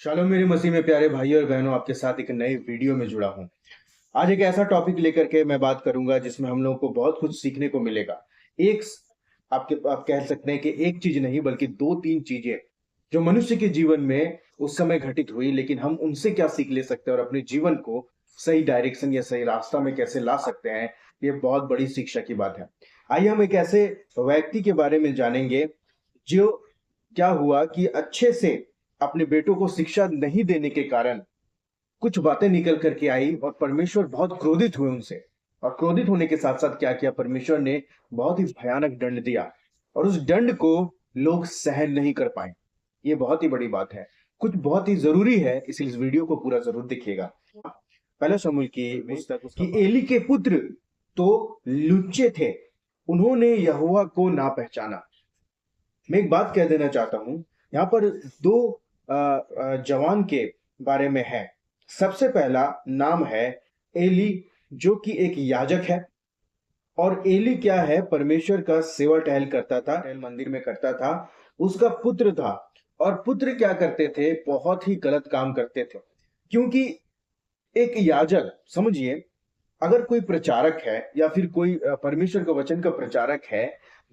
Shalom मेरे मसीह में प्यारे भाई और बहनों, आपके साथ एक नए वीडियो में जुड़ा हूं। आज एक ऐसा टॉपिक लेकर के मैं बात करूंगा जिसमें हम लोगों को बहुत कुछ सीखने को मिलेगा। एक आप कह सकते हैं कि एक चीज नहीं बल्कि दो तीन चीजें जो मनुष्य के जीवन में उस समय घटित हुई, लेकिन हम उनसे क्या सीख ले सकते हैं और अपने जीवन को सही डायरेक्शन या सही रास्ता में कैसे ला सकते हैं। ये बहुत बड़ी शिक्षा की बात है। आइए हम एक ऐसे व्यक्ति के बारे में जानेंगे जो क्या हुआ कि अच्छे से अपने बेटों को शिक्षा नहीं देने के कारण कुछ बातें निकल करके आई और परमेश्वर बहुत क्रोधित हुए उनसे। और क्रोधित होने के साथ साथ क्या किया, परमेश्वर ने बहुत ही भयानक दंड दिया और उस दंड को लोग सहन नहीं कर पाए। ये बहुत ही बड़ी बात है, कुछ बहुत ही जरूरी है, इसलिए इस वीडियो को पूरा जरूर देखिएगा। पहला शमूएल की पुस्तक कि एली के पुत्र तो लुच्चे थे, उन्होंने यहोवा को ना पहचाना। मैं एक बात कह देना चाहता हूं, यहाँ पर दो जवान के बारे में है। सबसे पहला नाम है एली, जो कि एक याजक है। और एली क्या है, परमेश्वर का सेवा टहल करता था, टहल मंदिर में करता था। उसका पुत्र था और पुत्र क्या करते थे, बहुत ही गलत काम करते थे। क्योंकि एक याजक, समझिए, अगर कोई प्रचारक है या फिर कोई परमेश्वर के वचन का प्रचारक है,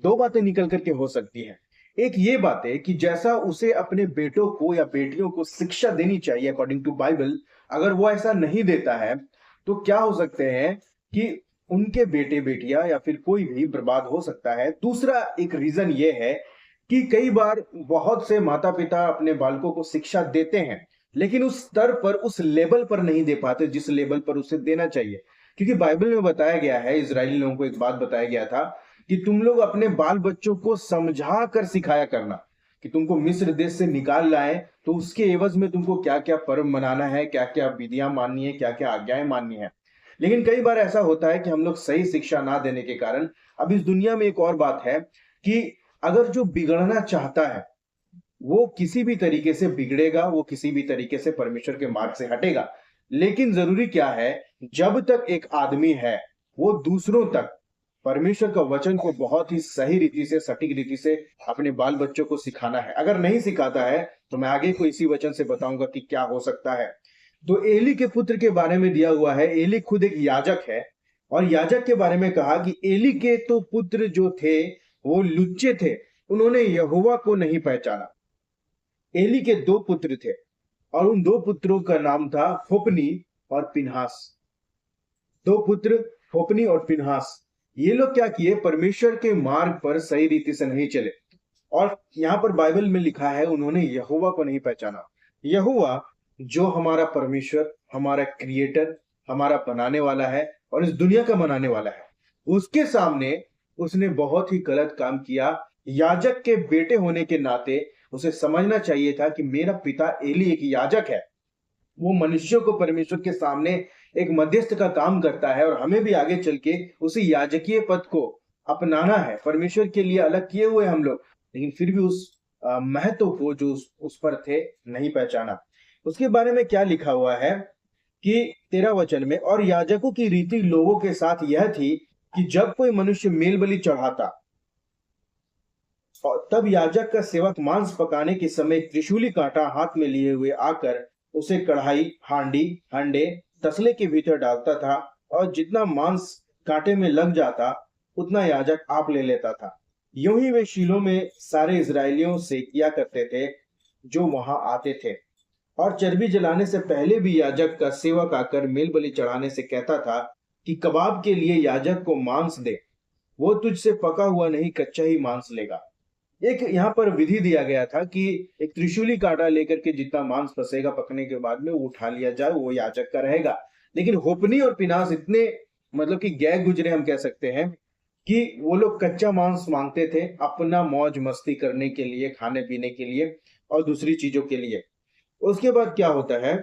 दो बातें निकल करके हो सकती है। एक ये बात है कि जैसा उसे अपने बेटों को या बेटियों को शिक्षा देनी चाहिए अकॉर्डिंग टू बाइबल, अगर वो ऐसा नहीं देता है तो क्या हो सकते हैं कि उनके बेटे बेटियां या फिर कोई भी बर्बाद हो सकता है। दूसरा एक रीजन ये है कि कई बार बहुत से माता पिता अपने बालकों को शिक्षा देते हैं, लेकिन उस स्तर पर, उस लेवल पर नहीं दे पाते जिस लेवल पर उसे देना चाहिए। क्योंकि बाइबल में बताया गया है, इजरायली लोगों को एक बात बताया गया था कि तुम लोग अपने बाल बच्चों को समझा कर सिखाया करना कि तुमको मिस्र देश से निकाल लाए तो उसके एवज में तुमको क्या क्या पर्व मनाना है, क्या क्या विधियां माननी है, क्या क्या आज्ञाएं माननी है। लेकिन कई बार ऐसा होता है कि हम लोग सही शिक्षा ना देने के कारण, अब इस दुनिया में एक और बात है कि अगर जो बिगड़ना चाहता है वो किसी भी तरीके से बिगड़ेगा, वो किसी भी तरीके से परमेश्वर के मार्ग से हटेगा। लेकिन जरूरी क्या है, जब तक एक आदमी है वो दूसरों तक परमेश्वर का वचन को बहुत ही सही रीति से, सटीक रीति से अपने बाल बच्चों को सिखाना है। अगर नहीं सिखाता है तो मैं आगे को इसी वचन से बताऊंगा कि क्या हो सकता है। तो एली के पुत्र के बारे में दिया हुआ है, एली खुद एक याजक है। और याजक के बारे में कहा कि एली के तो पुत्र जो थे वो लुच्चे थे, उन्होंने यहोवा को नहीं पहचाना। एली के दो पुत्र थे और उन दो पुत्रों का नाम था होपनी और पिनहास। दो पुत्र, होपनी और पिनहास। ये लोग क्या किए, परमेश्वर के मार्ग पर सही रीति से नहीं चले। और यहां पर बाइबल में लिखा है उन्होंने यहोवा को नहीं पहचाना। यहोवा जो हमारा परमेश्वर, हमारा क्रिएटर, हमारा बनाने वाला है और इस दुनिया का बनाने वाला है, उसके सामने उसने बहुत ही गलत काम किया। याजक के बेटे होने के नाते उसे समझना चाहिए था कि मेरा पिता एली एक याजक है, वो मनुष्यों को परमेश्वर के सामने एक मध्यस्थ का काम करता है और हमें भी आगे चल के उसी याजकीय पद को अपनाना है। परमेश्वर के लिए अलग किए हुए हम लोग, लेकिन फिर भी उस महत्व को जो उस पर थे नहीं पहचाना। उसके बारे में क्या लिखा हुआ है कि 13 वचन में, और याजकों की रीति लोगों के साथ यह थी कि जब कोई मनुष्य मेल बलि चढ़ाता और तब याजक का सेवक मांस पकाने के समय त्रिशूली कांटा हाथ में लिए हुए आकर उसे कढ़ाई, हांडी, हंडे, तसले के भीतर डालता था और जितना मांस कांटे में लग जाता उतना याजक आप ले लेता था। यूं ही वे शीलो में सारे इजरायलियों से किया करते थे जो वहां आते थे। और चर्बी जलाने से पहले भी याजक का सेवक आकर मेल बलि चढ़ाने से कहता था कि कबाब के लिए याजक को मांस दे, वो तुझसे पका हुआ नहीं कच्चा ही मांस लेगा। एक यहाँ पर विधि दिया गया था कि एक त्रिशूली कांटा लेकर के जितना मांस फंसेगा पकने के बाद में वो उठा लिया जाए, वो याजक का रहेगा। लेकिन होपनी और पिनास इतने, मतलब कि गैर गुजरे हम कह सकते हैं, कि वो लोग कच्चा मांस मांगते थे अपना मौज मस्ती करने के लिए, खाने पीने के लिए और दूसरी चीजों के लिए। उसके बाद क्या होता है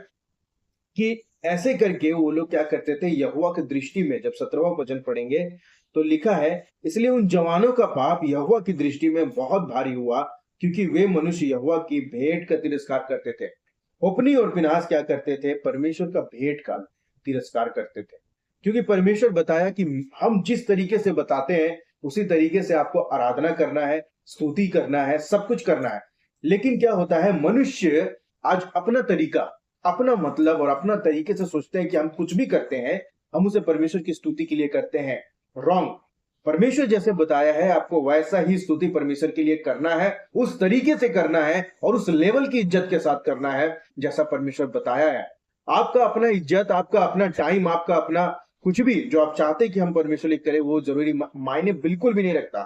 कि ऐसे करके वो लोग क्या करते थे, यहोवा की दृष्टि में, जब 17वां वचन पढ़ेंगे तो लिखा है, इसलिए उन जवानों का पाप यहोवा की दृष्टि में बहुत भारी हुआ, क्योंकि वे मनुष्य यहोवा की भेंट का तिरस्कार करते थे। होपनी और फिनहास क्या करते थे, परमेश्वर का भेंट का तिरस्कार करते थे। क्योंकि परमेश्वर बताया कि हम जिस तरीके से बताते हैं उसी तरीके से आपको आराधना करना है, स्तुति करना है, सब कुछ करना है। लेकिन क्या होता है, मनुष्य आज अपना तरीका, अपना मतलब और अपना तरीके से सोचते हैं कि हम कुछ भी करते हैं हम उसे परमेश्वर की स्तुति के लिए करते हैं। रॉन्ग। परमेश्वर जैसे बताया है आपको वैसा ही स्तुति परमेश्वर के लिए करना है, उस तरीके से करना है और उस लेवल की इज्जत के साथ करना है जैसा परमेश्वर बताया है। आपका अपना इज्जत, आपका अपना टाइम, आपका अपना कुछ भी जो आप चाहते हैं कि हम परमेश्वर लिए करें वो जरूरी मायने बिल्कुल भी नहीं रखता,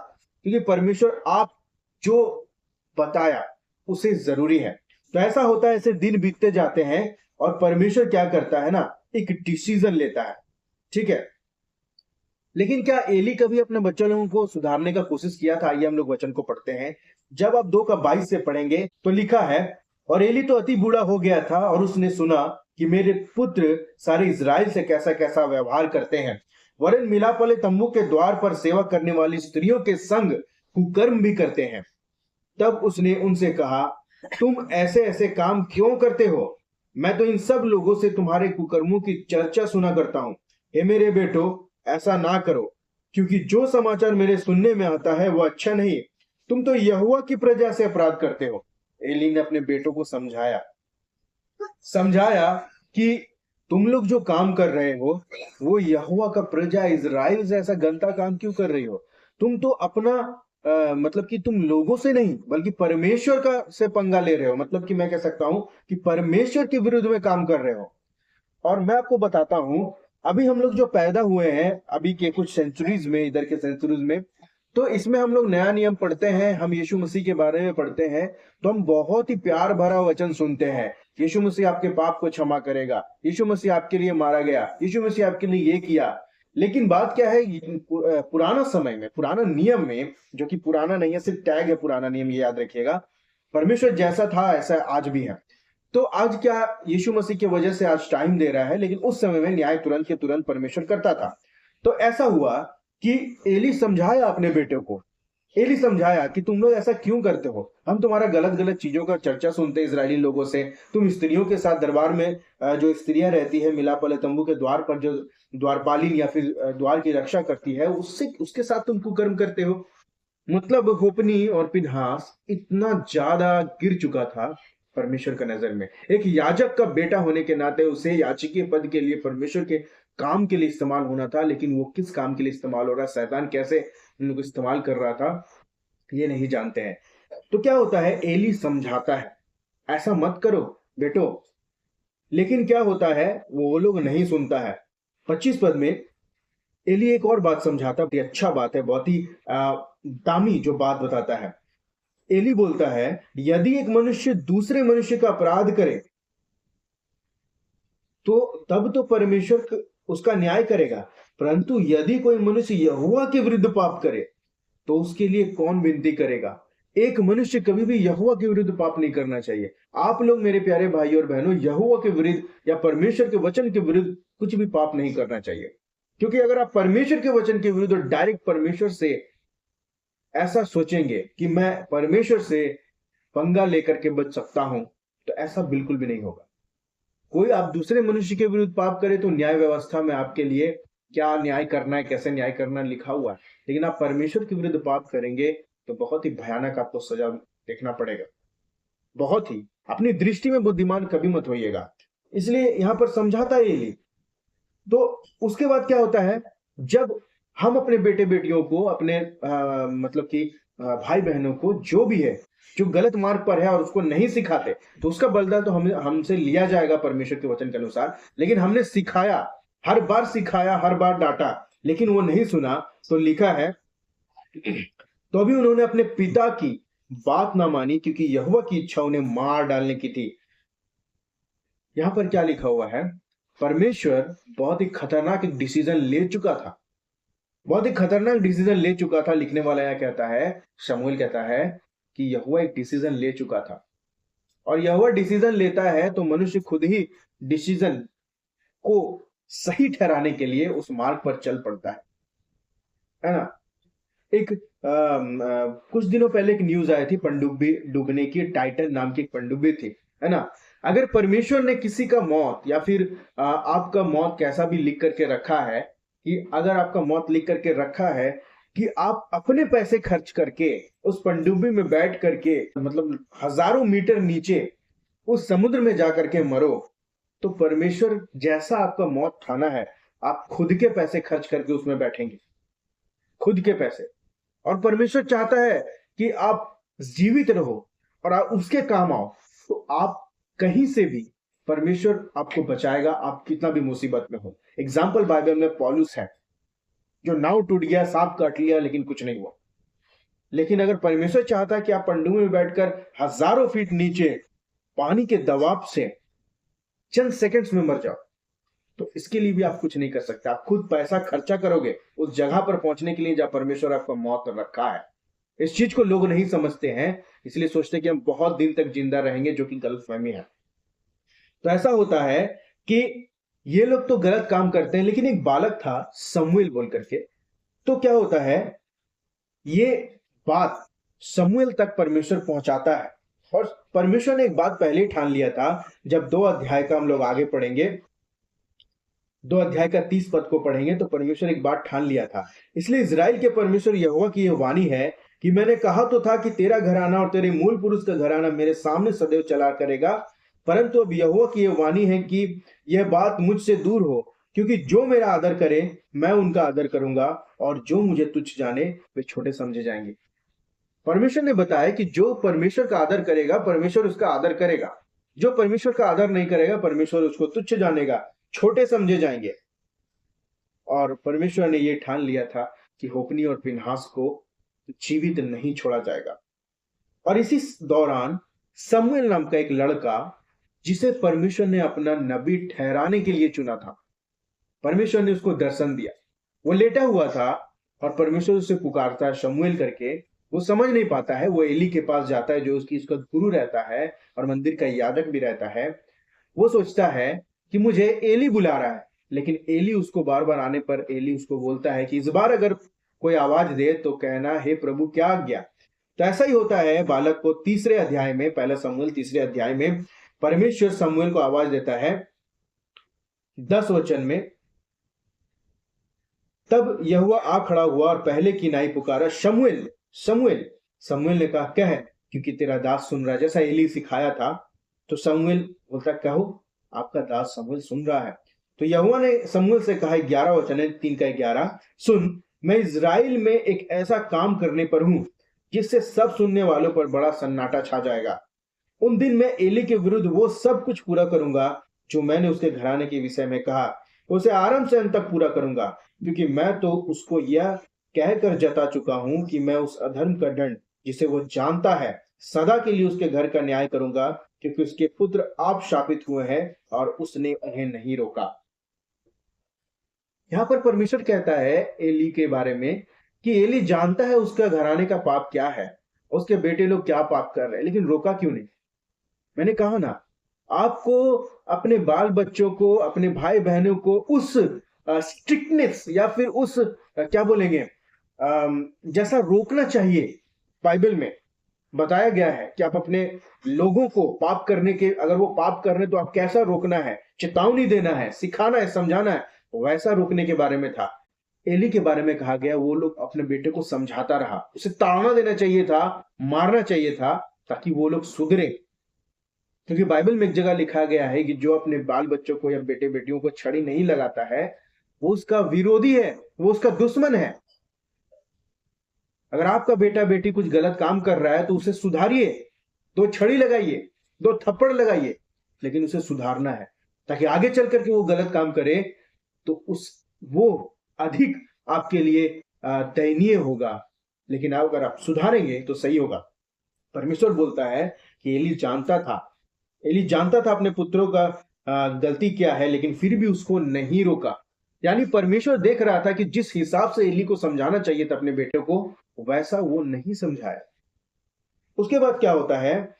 क्योंकि परमेश्वर आप जो बताया उसे जरूरी है। तो ऐसा होता है, ऐसे दिन बीतते जाते हैं और परमेश्वर क्या करता है ना, एक डिसीजन लेता है। ठीक है, लेकिन क्या एली कभी अपने बच्चों लोगों को सुधारने का कोशिश किया था? आइए हम लोग वचन को पढ़ते हैं। जब आप 2 का 22 से पढ़ेंगे तो लिखा है, और एली तो अति बूढ़ा हो गया था और उसने सुना कि मेरे पुत्र सारे इज़राइल से कैसा कैसा व्यवहार करते हैं, वरन मिलाप वाले तंबू के द्वार पर सेवा करने वाली स्त्रियों के संग कुकर्म भी करते हैं। तब उसने उनसे कहा, तुम ऐसे ऐसे काम क्यों करते हो? मैं तो इन सब लोगों से तुम्हारे कुकर्मों की चर्चा सुना करता हूं। हे मेरे बेटो, ऐसा ना करो, क्योंकि जो समाचार मेरे सुनने में आता है वो अच्छा नहीं। तुम तो यहोवा की प्रजा से अपराध करते हो। एली ने अपने बेटों को समझाया समझाया कि तुम लोग जो काम कर रहे हो वो यहोवा का प्रजा इज़राइल से ऐसा गंदा काम क्यों कर रही हो? तुम तो अपना मतलब कि तुम लोगों से नहीं बल्कि परमेश्वर का से पंगा ले रहे हो। मतलब कि मैं कह सकता हूं कि परमेश्वर के विरुद्ध में काम कर रहे हो। और मैं आपको बताता हूं, अभी हम लोग जो पैदा हुए हैं अभी के कुछ सेंचुरीज में, इधर के सेंचुरीज में, तो इसमें हम लोग नया नियम पढ़ते हैं, हम यीशु मसीह के बारे में पढ़ते हैं, तो हम बहुत ही प्यार भरा वचन सुनते हैं। यीशु मसीह आपके पाप को क्षमा करेगा, यीशु मसीह आपके लिए मारा गया, यीशु मसीह आपके लिए ये किया। लेकिन बात क्या है, पुराना समय में, पुराना नियम में, जो कि पुराना नहीं है, सिर्फ टैग है पुराना नियम, ये याद रखिएगा, परमेश्वर जैसा था ऐसा आज भी है। तो आज क्या, यीशु मसीह की वजह से आज टाइम दे रहा है, लेकिन उस समय में न्याय तुरंत के तुरंत परमेश्वर करता था। तो ऐसा हुआ कि एली समझाया अपने बेटे को, एली समझाया कि तुम लोग ऐसा क्यों करते हो? हम तुम्हारा गलत गलत चीजों का चर्चा सुनते हैं इजरायली लोगों से। तुम स्त्रियों के साथ दरबार में जो स्त्रियां रहती है मिलाप वाले तंबू के द्वार पर, जो द्वारपालिन या फिर द्वार की रक्षा करती है, उससे उसके साथ तुम कुकर्म करते हो। मतलब होपनी और फिनहास इतना ज्यादा गिर चुका था परमेश्वर का नजर में। एक याजक का बेटा होने के नाते उसे याजकीय पद के लिए, परमेश्वर के काम के लिए इस्तेमाल होना था, लेकिन वो किस काम के लिए इस्तेमाल हो रहा, शैतान कैसे उनको इस्तेमाल कर रहा था, ये नहीं जानते हैं। तो क्या होता है, एली समझाता है ऐसा मत करो बेटो, लेकिन क्या होता है वो लोग नहीं सुनता है। 25 पद में एली एक और बात समझाता है, अच्छा बात है, बहुत ही दामी जो बात बताता है। एली बोलता है, यदि एक मनुष्य दूसरे मनुष्य का अपराध करे तो तब तो परमेश्वर उसका न्याय करेगा, परंतु यदि कोई मनुष्य यहोवा के विरुद्ध पाप करे तो उसके लिए कौन विनती करेगा? एक मनुष्य कभी भी यहोवा के विरुद्ध पाप नहीं करना चाहिए। आप लोग मेरे प्यारे भाई और बहनों, यहोवा के विरुद्ध या परमेश्वर के वचन के विरुद्ध कुछ भी पाप नहीं करना चाहिए, क्योंकि अगर आप परमेश्वर के वचन के विरुद्ध डायरेक्ट परमेश्वर से ऐसा सोचेंगे कि मैं परमेश्वर से पंगा लेकर के बच सकता हूं, तो ऐसा बिल्कुल भी नहीं होगा। कोई आप दूसरे मनुष्य के विरुद्ध पाप करे तो न्याय व्यवस्था में आपके लिए क्या न्याय करना है, कैसे न्याय करना लिखा हुआ है। लेकिन आप परमेश्वर के विरुद्ध पाप करेंगे तो बहुत ही भयानक आपको सजा देखना पड़ेगा। बहुत ही अपनी दृष्टि में बुद्धिमान कभी मत होइएगा। इसलिए यहां पर समझाता है ये। तो उसके बाद क्या होता है, जब हम अपने बेटे बेटियों को, अपने मतलब कि भाई बहनों को, जो भी है जो गलत मार्ग पर है और उसको नहीं सिखाते, तो उसका बदला तो हमसे लिया जाएगा परमेश्वर के वचन के अनुसार। लेकिन हमने सिखाया, हर बार सिखाया, हर बार डांटा, लेकिन वो नहीं सुना, तो लिखा है तो भी उन्होंने अपने पिता की बात ना मानी, क्योंकि यहोवा की इच्छा उन्हें मार डालने की थी। यहां पर क्या लिखा हुआ है, परमेश्वर बहुत ही खतरनाक एक डिसीजन ले चुका था, बहुत ही खतरनाक डिसीजन ले चुका था। लिखने वाला यह कहता है, शमूएल कहता है कि यहोवा एक डिसीजन ले चुका था, और यहोवा डिसीजन लेता है तो मनुष्य खुद ही डिसीजन को सही ठहराने के लिए उस मार्ग पर चल पड़ता है ना। एक कुछ दिनों पहले एक न्यूज आई थी, पनडुब्बी डूबने की, टाइटन नाम की एक पनडुब्बी थी, है ना। अगर परमेश्वर ने किसी का मौत या फिर आपका मौत कैसा भी लिख करके रखा है, कि अगर आपका मौत लिख करके रखा है कि आप अपने पैसे खर्च करके उस पनडुब्बी में बैठ करके, मतलब हजारों मीटर नीचे उस समुद्र में जाकर के मरो, तो परमेश्वर जैसा आपका मौत ठाना है, आप खुद के पैसे खर्च करके उसमें बैठेंगे, खुद के पैसे। और परमेश्वर चाहता है कि आप जीवित रहो और आप उसके काम आओ, तो आप कहीं से भी परमेश्वर आपको बचाएगा, आप कितना भी मुसीबत में हो। एग्जाम्पल बाइबल में पौलुस है, जो नाव टूट गया, सांप काट लिया, लेकिन कुछ नहीं हुआ। लेकिन अगर परमेश्वर चाहता है कि आप पनडुब्बी में बैठकर हजारों फीट नीचे पानी के दबाव से चंद सेकंड्स में मर जाओ, तो इसके लिए भी आप कुछ नहीं कर सकते। आप खुद पैसा खर्चा करोगे उस जगह पर पहुंचने के लिए जहां परमेश्वर आपका मौत रखा है। इस चीज को लोग नहीं समझते हैं, इसलिए सोचते हैं कि हम बहुत दिन तक जिंदा रहेंगे, जो कि गलतफहमी है। तो ऐसा होता है कि ये लोग तो गलत काम करते हैं, लेकिन एक बालक था समूएल बोल करके। तो क्या होता है, ये बात समूएल तक परमेश्वर पहुंचाता है। और परमेश्वर ने एक बात पहले ही ठान लिया था। जब 2 अध्याय का हम लोग आगे पढ़ेंगे, 2 अध्याय का 30 पद को पढ़ेंगे, तो परमेश्वर एक बात ठान लिया था। इसलिए इजराइल के परमेश्वर यहोवा की यह वाणी है कि मैंने कहा तो था कि तेरा घराना और तेरे मूल पुरुष का घराना मेरे सामने सदैव चला करेगा, परंतु अब यहोवा की यह वाणी है कि यह बात मुझसे दूर हो, क्योंकि जो मेरा आदर करे मैं उनका आदर करूंगा, और जो मुझे तुच्छ जाने वे छोटे समझे जाएंगे। परमेश्वर ने बताया कि जो परमेश्वर का आदर करेगा, परमेश्वर उसका आदर करेगा। जो परमेश्वर का आदर नहीं करेगा, परमेश्वर उसको तुच्छ जानेगा, छोटे समझे जाएंगे। और परमेश्वर ने यह ठान लिया था कि होपनी और फिनहास को जीवित नहीं छोड़ा जाएगा। और इसी दौरान समूएल नाम का एक लड़का, जिसे परमेश्वर ने अपना नबी ठहराने के लिए चुना था, परमेश्वर ने उसको दर्शन दिया। वो लेटा हुआ था और परमेश्वर उसे पुकारता है शमूएल करके। वो समझ नहीं पाता है। वो एली के पास जाता है, जो उसका गुरु रहता है और मंदिर का याजक भी रहता है। वो सोचता है कि मुझे एली बुला रहा है, लेकिन एली उसको बार बार आने पर एली उसको बोलता है कि इस बार अगर कोई आवाज दे तो कहना, हे प्रभु क्या आज्ञा। तो ऐसा ही होता है बालक को। 3 अध्याय में, पहला समूएल 3 अध्याय में परमेश्वर समूएल को आवाज देता है 10 वचन में, तब यहोवा आ खड़ा हुआ और पहले की नाई पुकारा, शमूएल शमूएल। शमूएल ने कहा, कह, क्योंकि तेरा दास सुन रहा है। जैसा एली सिखाया था। तो शमूएल बोलता, कहो, आपका दास शमूएल सुन रहा है। तो यहोवा ने शमूएल से कहा, 11 वचन है, 3 का 11, सुन, मैं इजराइल में एक ऐसा काम करने पर हूं जिससे सब सुनने वालों पर बड़ा सन्नाटा छा जाएगा। उन दिन मैं एली के विरुद्ध वो सब कुछ पूरा करूंगा जो मैंने उसके घराने के विषय में कहा। उसे आरंभ से अंत तक पूरा करूंगा, क्योंकि मैं तो उसको यह कहकर जता चुका हूं कि मैं उस अधर्म का दंड, जिसे वो जानता है, सदा के लिए उसके घर का न्याय करूंगा, क्योंकि उसके पुत्र आप शापित हुए हैं और उसने उन्हें नहीं रोका। यहां पर परमेश्वर कहता है एली के बारे में कि एली जानता है उसका घराने का पाप क्या है, उसके बेटे लोग क्या पाप कर रहे हैं, लेकिन रोका क्यों नहीं। मैंने कहा ना, आपको अपने बाल बच्चों को, अपने भाई बहनों को उस स्ट्रिक्टनेस या फिर उस क्या बोलेंगे, जैसा रोकना चाहिए। बाइबल में बताया गया है कि आप अपने लोगों को पाप करने के, अगर वो पाप कर रहे हैं तो आप कैसा रोकना है, चेतावनी देना है, सिखाना है, समझाना है, वैसा रोकने के बारे में था। एली के बारे में कहा गया, वो लोग अपने बेटे को समझाता रहा, उसे ताड़ना देना चाहिए था, मारना चाहिए था, ताकि वो लोग सुधरे। क्योंकि बाइबल में एक जगह लिखा गया है कि जो अपने बाल बच्चों को या बेटे बेटियों को छड़ी नहीं लगाता है, वो उसका विरोधी है, वो उसका दुश्मन है। अगर आपका बेटा बेटी कुछ गलत काम कर रहा है तो उसे सुधारिए, 2 छड़ी लगाइए, 2 थप्पड़ लगाइए, लेकिन उसे सुधारना है, ताकि आगे चल करके वो गलत काम करे तो वो अधिक आपके लिए दयनीय होगा। लेकिन अगर आप सुधारेंगे तो सही होगा। परमेश्वर बोलता है कि एली जानता था अपने पुत्रों का गलती क्या है, लेकिन फिर भी उसको नहीं रोका। यानी परमेश्वर देख रहा था कि जिस हिसाब से एली को समझाना चाहिए था अपने बेटे को, वैसा वो नहीं समझाया। उसके बाद क्या होता है,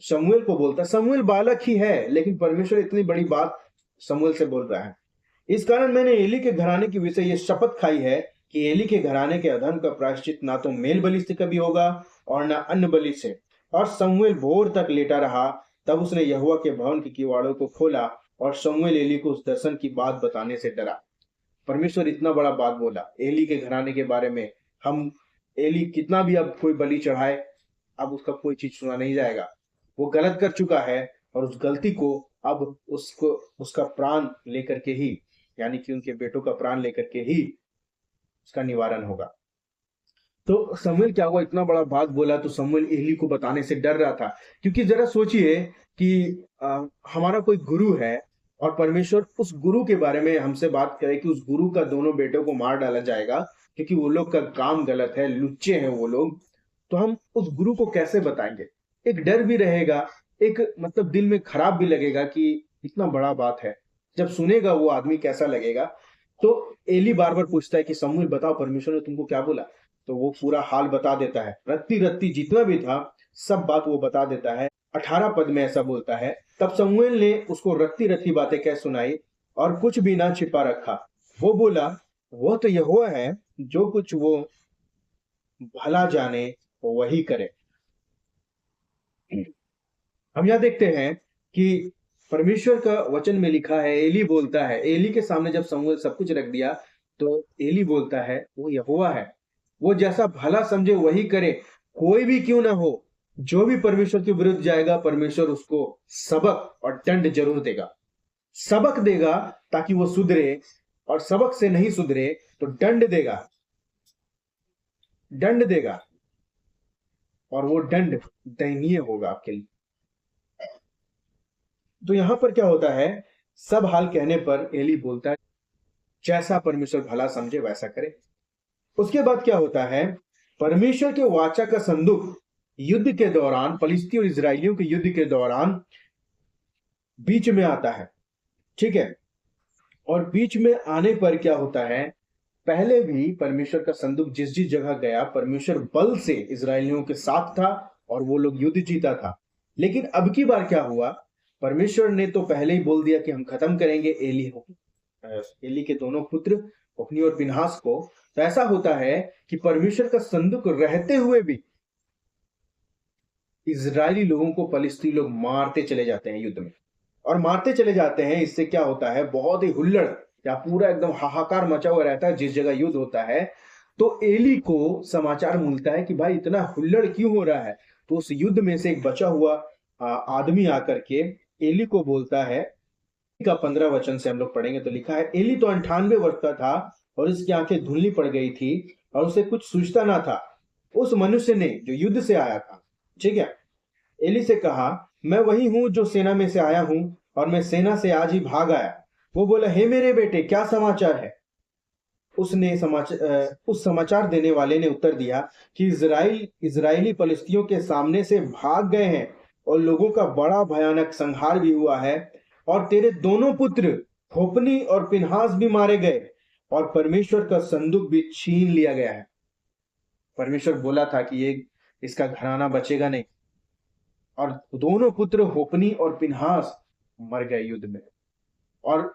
शमूएल को बोलता, शमूएल बालक ही है, लेकिन परमेश्वर इतनी बड़ी बात शमूएल से बोल रहा है। इस कारण मैंने एली के घराने के विषय ये शपथ खाई है कि एली के घराने के अधर्म का प्रायश्चित ना तो मेल बलि से कभी होगा और ना अन्न बलि से। और शमूएल भोर तक लेटा रहा। तब उसने यहोवा के भवन के किवाड़ों को खोला, और शमूएल एली को उस दर्शन की बात बताने से डरा। परमेश्वर इतना बड़ा बात बोला एली के घराने के बारे में। हम एली कितना भी अब कोई बलि चढ़ाए, अब उसका कोई चीज सुना नहीं जाएगा। वो गलत कर चुका है और उस गलती को अब उसको उसका प्राण लेकर के ही, यानी कि उनके बेटों का प्राण लेकर के ही उसका निवारण होगा। तो समूएल क्या हुआ, इतना बड़ा बात बोला तो समूएल एली को बताने से डर रहा था। क्योंकि जरा सोचिए कि हमारा कोई गुरु है और परमेश्वर उस गुरु के बारे में हमसे बात करे कि उस गुरु का दोनों बेटों को मार डाला जाएगा क्योंकि वो लोग का काम गलत है, लुच्चे हैं वो लोग। तो हम उस गुरु को कैसे बताएंगे? एक डर भी रहेगा, एक मतलब दिल में खराब भी लगेगा कि इतना बड़ा बात है। जब सुनेगा वो आदमी कैसा लगेगा। तो एली बार बार पूछता है कि समूएल बताओ परमेश्वर ने तुमको क्या बोला। तो वो पूरा हाल बता देता है, रत्ती रत्ती जितना भी था सब बात वो बता देता है। 18 पद में ऐसा बोलता है, तब समूएल ने उसको रत्ती रत्ती बातें कह सुनाई और कुछ भी ना छिपा रखा। वो बोला, वो तो यहोवा है, जो कुछ वो भला जाने वो वही करे। हम यह देखते हैं कि परमेश्वर का वचन में लिखा है, एली बोलता है, एली के सामने जब समूएल सब कुछ रख दिया तो एली बोलता है वो यहोवा है, वो जैसा भला समझे वही करे, कोई भी क्यों ना हो। जो भी परमेश्वर के विरुद्ध जाएगा परमेश्वर उसको सबक और दंड जरूर देगा। सबक देगा ताकि वो सुधरे, और सबक से नहीं सुधरे तो दंड देगा, दंड देगा, और वो दंड दयनीय होगा आपके लिए। तो यहां पर क्या होता है, सब हाल कहने पर एली बोलता है जैसा परमेश्वर भला समझे वैसा करे। उसके बाद क्या होता है, परमेश्वर के वाचा का संदूक युद्ध के दौरान, फलिस्ती और इजरायलियों के युद्ध के दौरान बीच में आता है। ठीक है, और बीच में आने पर क्या होता है, पहले भी परमेश्वर का संदूक जिस जिस जगह गया परमेश्वर बल से इजरायलियों के साथ था और वो लोग युद्ध जीता था। लेकिन अब की बार क्या हुआ, परमेश्वर ने तो पहले ही बोल दिया कि हम खत्म करेंगे एली के दोनों पुत्र होप्नी और पिनहास को। तो ऐसा होता है कि परमेश्वर का संदूक रहते हुए भी इजरायली लोगों को फलिस्ती लोग मारते चले जाते हैं युद्ध में, और मारते चले जाते हैं। इससे क्या होता है, बहुत ही हुल्लड़ या पूरा एकदम हाहाकार मचा हुआ रहता है जिस जगह युद्ध होता है। तो एली को समाचार मिलता है कि भाई इतना हुल्लड़ क्यों हो रहा है। तो उस युद्ध में से एक बचा हुआ आदमी आकर के एली को बोलता है, का 15 वचन से हम लोग पढ़ेंगे तो लिखा है, एली तो 98 वर्ष का था और उसकी आंखें धुंधली पड़ गई थी और उसे कुछ सूझता ना था। उस मनुष्य ने जो युद्ध से आया था, ठीक है, एली से कहा, मैं वही हूं जो सेना में से आया हूं और मैं सेना से आज ही भाग आया। वो बोला, हे मेरे बेटे क्या समाचार है। उस समाचार देने वाले ने उत्तर दिया कि इजरायली फलिस्तियों के सामने से भाग गए हैं और लोगों का बड़ा भयानक संहार भी हुआ है, और तेरे दोनों पुत्र होप्नी और पिनहास भी मारे गए और परमेश्वर का संदूक भी छीन लिया गया है। परमेश्वर बोला था कि ये इसका घराना बचेगा नहीं, और दोनों पुत्र होप्नी और पिनहास मर गए युद्ध में, और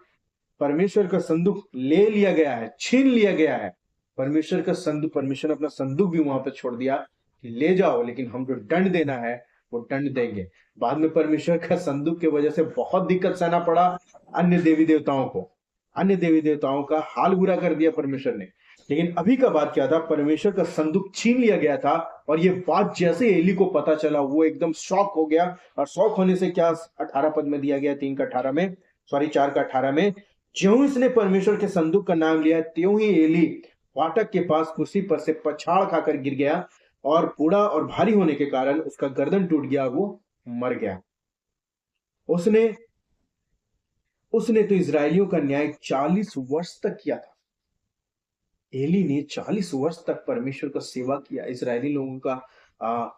परमेश्वर का संदूक ले लिया गया है, छीन लिया गया है। परमेश्वर का संदूक, परमेश्वर ने अपना संदूक भी वहां पर छोड़ दिया कि ले जाओ, लेकिन हम जो दंड देना है वो दंड देंगे। बाद में परमेश्वर का संदूक की वजह से बहुत दिक्कत सहना पड़ा अन्य देवी देवताओं को, अन्य देवी देवताओं का हाल बुरा कर दिया परमेश्वर ने। लेकिन अभी का बात क्या था, परमेश्वर का संदूक छीन लिया गया था, और ये बात जैसे एली को पता चला वो एकदम शॉक हो गया। और शॉक होने से क्या 18 पद में दिया गया, 4 का 18 में, ज्यों इसने परमेश्वर के संदूक का नाम लिया त्यों ही एली फाटक के पास कुर्सी पर से पछाड़ खाकर गिर गया, और बूढ़ा और भारी होने के कारण उसका गर्दन टूट गया, वो मर गया। उसने तो इजरायलियों का न्याय 40 वर्ष तक किया था। एली ने 40 वर्ष तक परमेश्वर का सेवा किया, इजरायली लोगों का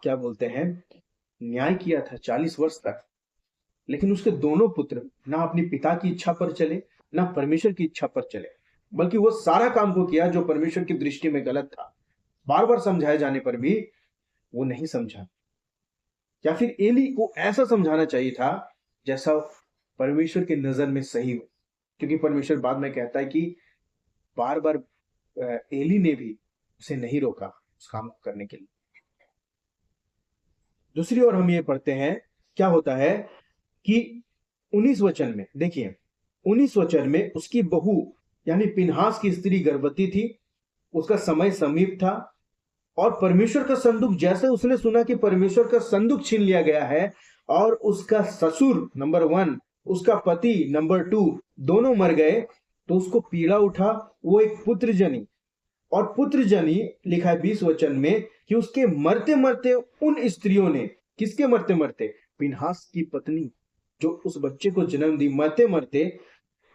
क्या बोलते हैं, न्याय किया था 40 वर्ष तक। लेकिन उसके दोनों पुत्र ना अपने पिता की इच्छा पर चले ना परमेश्वर की इच्छा पर चले, बल्कि वो सारा काम को किया जो परमेश्वर की दृष्टि में गलत था। बार बार समझाए जाने पर भी वो नहीं समझा, या फिर एली को ऐसा समझाना चाहिए था जैसा परमेश्वर की नजर में सही हो। क्योंकि परमेश्वर बाद में कहता है कि बार बार एली ने भी उसे नहीं रोका उस काम को करने के लिए। दूसरी ओर हम ये पढ़ते हैं, क्या होता है कि 19 वचन में देखिए, 19 वचन में उसकी बहू यानी पिनहास की स्त्री गर्भवती थी, उसका समय समीप था, और परमेश्वर का संदूक, जैसे उसने सुना कि परमेश्वर का संदूक छीन लिया गया है, और उसका ससुर नंबर 1, उसका पति नंबर 2 दोनों मर गए, तो उसको पीड़ा उठा। वो एक पुत्र जनी, और पुत्र जनी लिखा है 20 वचन में कि उसके मरते मरते उन स्त्रियों ने, किसके मरते मरते? फिनहास की पत्नी जो उस बच्चे को जन्म दी, मरते मरते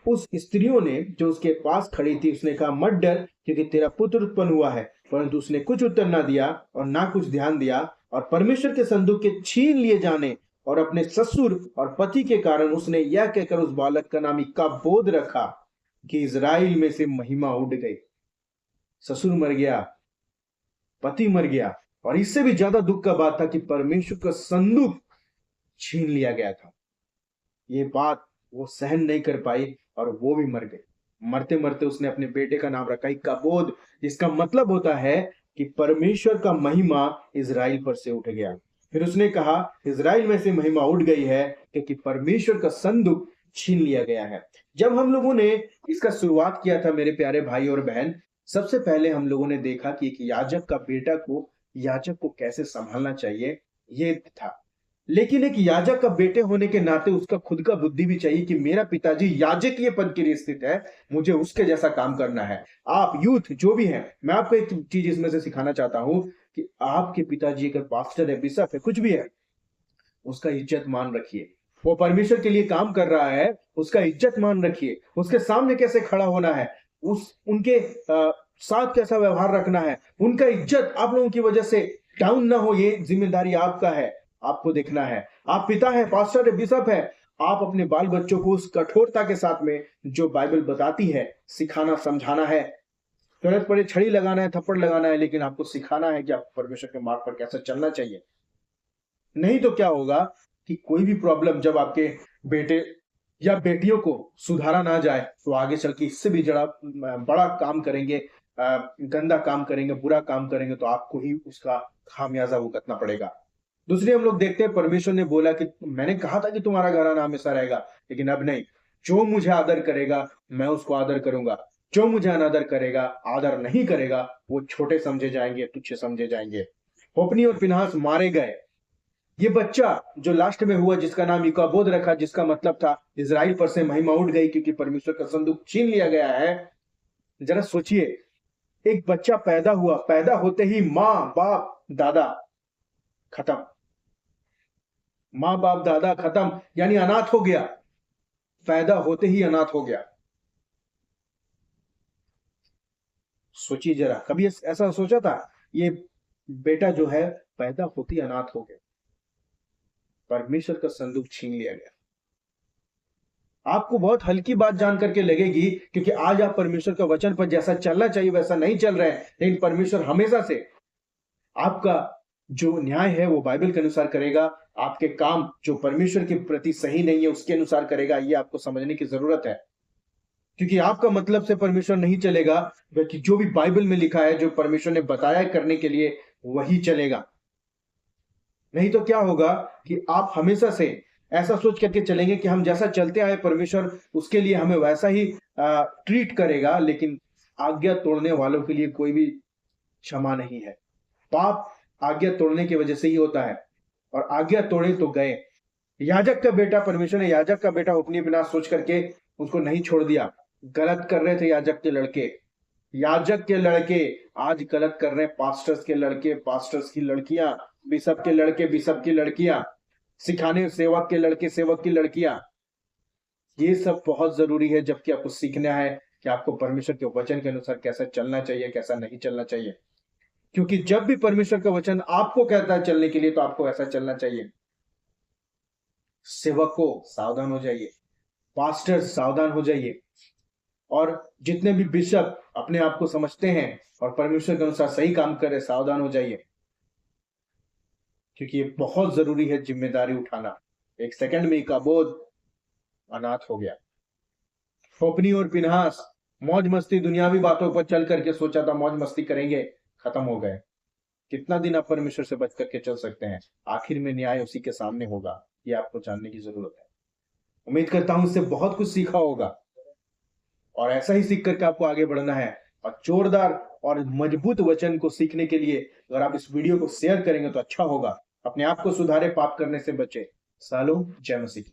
उस स्त्रियों ने जो उसके पास खड़ी थी, उसने कहा मत डर क्योंकि तेरा पुत्र उत्पन्न हुआ है। परंतु उसने कुछ उत्तर ना दिया और ना कुछ ध्यान दिया, और परमेश्वर के संदूक के छीन लिए जाने और अपने ससुर और पति के कारण उसने यह कहकर उस बालक का नाम इक्काबोद रखा कि इजराइल में से महिमा उड़ गई। ससुर मर गया, पति मर गया, और इससे भी ज्यादा दुख का बात था कि परमेश्वर का संदूक छीन लिया गया था। ये बात वो सहन नहीं कर पाई और वो भी मर गई। मरते मरते उसने अपने बेटे का नाम रखा इक्काबोद, जिसका मतलब होता है कि परमेश्वर का महिमा इजराइल पर से उठ गया। फिर उसने कहा इजराइल में से महिमा उठ गई है क्योंकि परमेश्वर का संदूक छीन लिया गया है। जब हम लोगों ने इसका शुरुआत किया था मेरे प्यारे भाई और बहन, सबसे पहले हम लोगों ने देखा कि एक याजक का बेटा को, याजक को कैसे संभालना चाहिए, ये था। लेकिन एक याजक का बेटे होने के नाते उसका खुद का बुद्धि भी चाहिए कि मेरा पिताजी याजकीय पद के लिए स्थित है, मुझे उसके जैसा काम करना है। आप यूथ जो भी हैं, मैं आपको एक चीज इसमें से सिखाना चाहता हूं कि आपके पिताजी अगर पास्टर है, बिशप है, कुछ भी है, उसका इज्जत मान रखिए। वो परमेश्वर के लिए काम कर रहा है, उसका इज्जत मान रखिए। उसके सामने कैसे खड़ा होना है, उनके साथ कैसा व्यवहार रखना है, उनका इज्जत आप लोगों की वजह से डाउन ना हो, ये जिम्मेदारी आपका है, आपको देखना है। आप पिता है, पास्टर है, बिशप है, आप अपने बाल बच्चों को उस कठोरता के साथ में जो बाइबल बताती है सिखाना, समझाना है। जरूरत पड़े छड़ी लगाना है, थप्पड़ लगाना है, लेकिन आपको सिखाना है कि आप परमेश्वर के मार्ग पर कैसे चलना चाहिए। नहीं तो क्या होगा कि कोई भी प्रॉब्लम जब आपके बेटे या बेटियों को सुधारा ना जाए तो आगे चल के इससे भी बड़ा काम करेंगे, गंदा काम करेंगे, बुरा काम करेंगे, तो आपको ही उसका खामियाजा भुगतना पड़ेगा। दूसरी हम लोग देखते हैं, परमेश्वर ने बोला कि मैंने कहा था कि तुम्हारा घराना हमेशा रहेगा, लेकिन अब नहीं। जो मुझे आदर करेगा मैं उसको आदर करूंगा, जो मुझे अनादर करेगा, आदर नहीं करेगा, वो छोटे समझे जाएंगे, तुच्छ समझे जाएंगे। होप्नी और फिनहास मारे गए। ये बच्चा जो लास्ट में हुआ, जिसका नाम इक्काबोद रखा, जिसका मतलब था इजराइल पर से महिमा उठ गई क्योंकि परमेश्वर का संदूक छीन लिया गया है। जरा सोचिए, एक बच्चा पैदा हुआ, पैदा होते ही माँ बाप दादा खत्म, माँ बाप दादा खत्म, यानी अनाथ हो गया, पैदा होते ही अनाथ हो गया। सोचिए जरा, कभी ऐसा सोचा था? ये बेटा जो है पैदा होते ही अनाथ हो गया, परमेश्वर का संदूक छीन लिया गया। आपको बहुत हल्की बात जान करके लगेगी क्योंकि आज आप परमेश्वर का वचन पर जैसा चलना चाहिए वैसा नहीं चल रहे हैं, लेकिन परमेश्वर हमेशा से आपका जो न्याय है वो बाइबल के अनुसार करेगा। आपके काम जो परमेश्वर के प्रति सही नहीं है उसके अनुसार करेगा। ये आपको समझने की जरूरत है, क्योंकि आपका मतलब से परमेश्वर नहीं चलेगा, बल्कि जो भी बाइबल में लिखा है, जो परमेश्वर ने बताया करने के लिए, वही चलेगा। नहीं तो क्या होगा कि आप हमेशा से ऐसा सोच करके चलेंगे कि हम जैसा चलते आए परमेश्वर उसके लिए हमें वैसा ही ट्रीट करेगा, लेकिन आज्ञा तोड़ने वालों के लिए कोई भी क्षमा नहीं है। पाप आज्ञा तोड़ने की वजह से ही होता है, और आज्ञा तोड़े तो गए। याजक का बेटा, परमेश्वर ने याजक का बेटा अपनी बिना सोच करके उसको नहीं छोड़ दिया। गलत कर रहे थे याजक के लड़के, याजक के लड़के आज गलत कर रहे हैं, पास्टर्स के लड़के, पास्टर्स की लड़कियां, बिशप के लड़के, बिशप की लड़कियां, सिखाने सेवक के लड़के, सेवक की लड़कियां। ये सब बहुत जरूरी है, जबकि आपको सीखना है कि आपको परमेश्वर के वचन के अनुसार कैसा चलना चाहिए, कैसा नहीं चलना चाहिए। क्योंकि जब भी परमेश्वर का वचन आपको कहता है चलने के लिए, तो आपको ऐसा चलना चाहिए। सेवकों सावधान हो जाइए, पास्टर सावधान हो जाइए, और जितने भी बिशप अपने आप को समझते हैं और परमेश्वर के अनुसार सही काम कर रहे, सावधान हो जाइए, क्योंकि ये बहुत जरूरी है जिम्मेदारी उठाना। एक सेकंड में इक्काबोद अनाथ हो गया। होप्नी और फिनहास मौज मस्ती, दुनियावी बातों पर चल करके सोचा था मौज मस्ती करेंगे, खत्म हो गए। कितना दिन आप परमेश्वर से बच करके चल सकते हैं? आखिर में न्याय उसी के सामने होगा, ये आपको जानने की जरूरत है। उम्मीद करता हूं इससे बहुत कुछ सीखा होगा, और ऐसा ही सीख करके आपको आगे बढ़ना है। और जोरदार और मजबूत वचन को सीखने के लिए अगर आप इस वीडियो को शेयर करेंगे तो अच्छा होगा। अपने आप को सुधारे, पाप करने से बचे। सालों जय मसीह की।